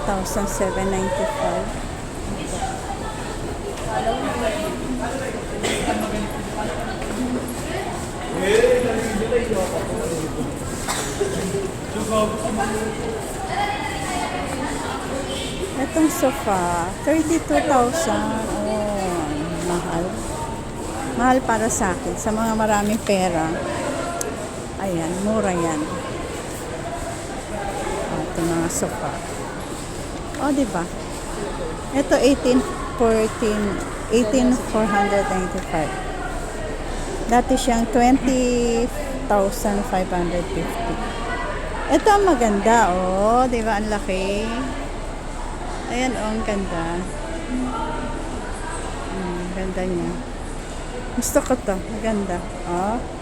1,795. Itong sofa, 32,000. Oh, mahal. Mahal para sa akin. Sa mga maraming pera. Ayan, mura yan. Ito mga sofa. Oh, diba? Ito 18,495. Dati siyang 20,550. Ito ang maganda, oh. Diba? Ang laki. Ayan, oh. Ang ganda. Ganda niya. Gusto ko to. Maganda. Oh.